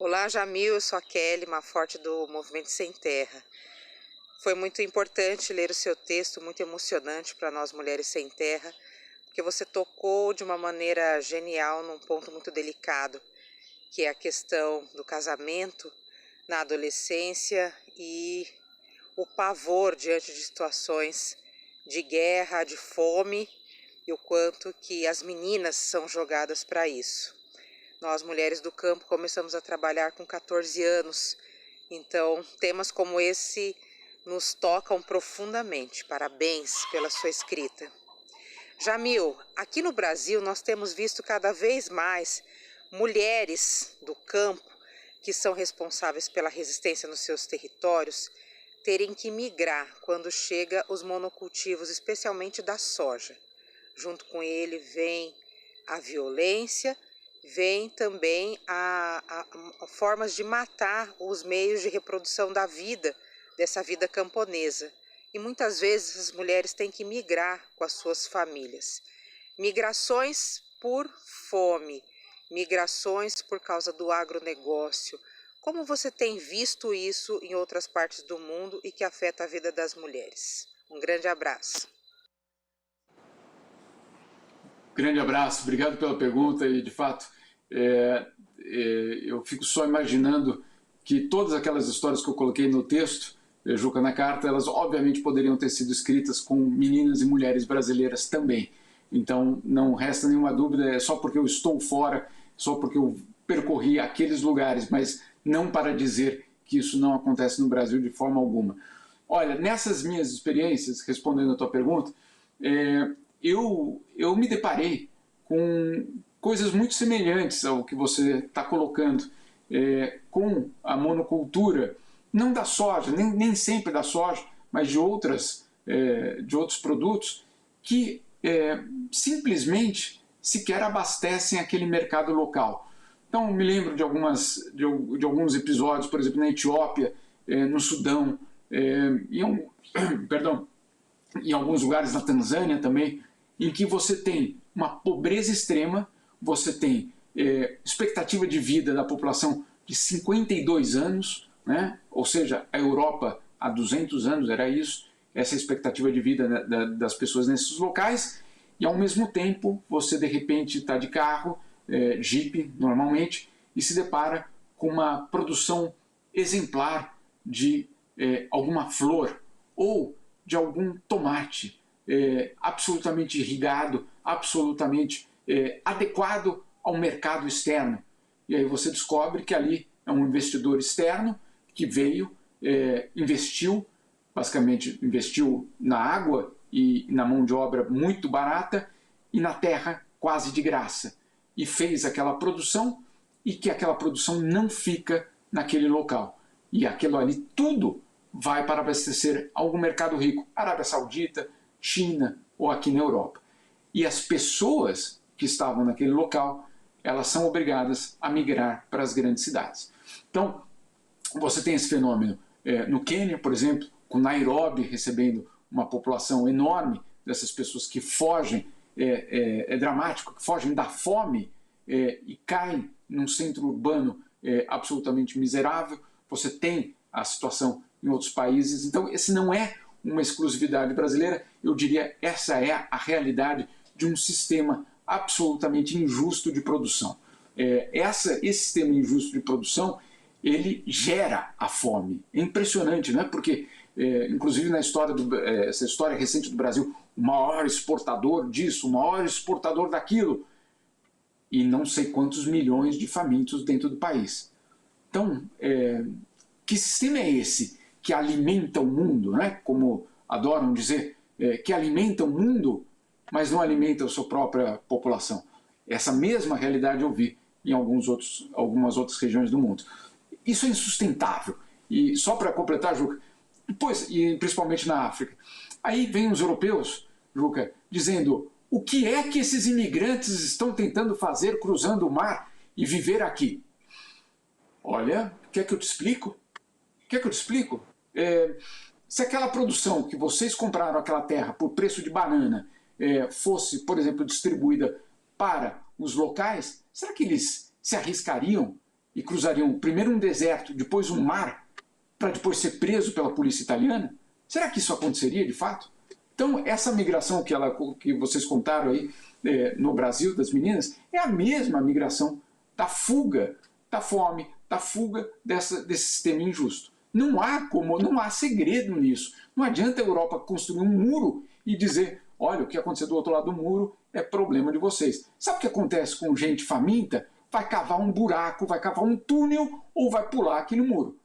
Olá, Jamil, eu sou a Kelly Maforte do Movimento Sem Terra. Foi muito importante ler o seu texto, muito emocionante para nós mulheres sem terra, porque você tocou de uma maneira genial num ponto muito delicado, que é a questão do casamento na adolescência e o pavor diante de situações de guerra, de fome, e o quanto que as meninas são jogadas para isso. Nós, mulheres do campo, começamos a trabalhar com 14 anos, então temas como esse nos tocam profundamente. Parabéns pela sua escrita. Jamil, aqui no Brasil nós temos visto cada vez mais mulheres do campo que são responsáveis pela resistência nos seus territórios terem que migrar quando chega os monocultivos, especialmente da soja. Junto com ele vem a violência, vem também a formas de matar os meios de reprodução da vida, dessa vida camponesa. E muitas vezes as mulheres têm que migrar com as suas famílias. Migrações por fome, migrações por causa do agronegócio. Como você tem visto isso em outras partes do mundo e que afeta a vida das mulheres? Um grande abraço. Grande abraço, obrigado pela pergunta e, de fato, eu fico só imaginando que todas aquelas histórias que eu coloquei no texto, Juca, na carta, elas obviamente poderiam ter sido escritas com meninas e mulheres brasileiras também. Então, não resta nenhuma dúvida, é só porque eu estou fora, só porque eu percorri aqueles lugares, mas não para dizer que isso não acontece no Brasil de forma alguma. Olha, nessas minhas experiências, respondendo a tua pergunta, eu me deparei com coisas muito semelhantes ao que você está colocando, com a monocultura, não da soja, nem sempre da soja, mas de outros produtos que simplesmente sequer abastecem aquele mercado local. Então, me lembro de alguns episódios, por exemplo, na Etiópia, no Sudão, em alguns lugares na Tanzânia também, em que você tem uma pobreza extrema, você tem expectativa de vida da população de 52 anos, né? Ou seja, a Europa há 200 anos era isso, essa expectativa de vida das pessoas nesses locais, e ao mesmo tempo você de repente está de carro, Jeep normalmente, e se depara com uma produção exemplar de alguma flor ou de algum tomate absolutamente irrigado, absolutamente adequado ao mercado externo. E aí você descobre que ali é um investidor externo que veio, basicamente investiu na água e na mão de obra muito barata e na terra quase de graça. E fez aquela produção e que aquela produção não fica naquele local. E aquilo ali tudo vai para abastecer algum mercado rico, Arábia Saudita, China ou aqui na Europa. E as pessoas que estavam naquele local, elas são obrigadas a migrar para as grandes cidades. Então, você tem esse fenômeno no Quênia, por exemplo, com Nairobi recebendo uma população enorme dessas pessoas que fogem, é dramático, que fogem da fome e caem num centro urbano absolutamente miserável. Você tem a situação em outros países. Então, esse não é uma exclusividade brasileira, eu diria essa é a realidade de um sistema absolutamente injusto de produção. Esse sistema injusto de produção, ele gera a fome. É impressionante, né? Porque, inclusive na história essa história recente do Brasil, o maior exportador disso, o maior exportador daquilo, e não sei quantos milhões de famintos dentro do país. Então, que sistema é esse que alimenta o mundo, né? Como adoram dizer, que alimenta o mundo, mas não alimenta a sua própria população? Essa mesma realidade eu vi em algumas outras regiões do mundo. Isso é insustentável. E só para completar, Juca, e principalmente na África, aí vem os europeus, Juca, dizendo: o que é que esses imigrantes estão tentando fazer cruzando o mar e viver aqui? Olha, quer que eu te explico? Se aquela produção que vocês compraram aquela terra por preço de banana fosse, por exemplo, distribuída para os locais, será que eles se arriscariam e cruzariam primeiro um deserto, depois um mar, para depois ser preso pela polícia italiana? Será que isso aconteceria de fato? Então, essa migração que vocês contaram aí no Brasil, das meninas, é a mesma migração da fuga, da fome, da fuga desse sistema injusto. Não há segredo nisso. Não adianta a Europa construir um muro e dizer, olha, o que aconteceu do outro lado do muro é problema de vocês. Sabe o que acontece com gente faminta? Vai cavar um buraco, vai cavar um túnel ou vai pular aquele muro.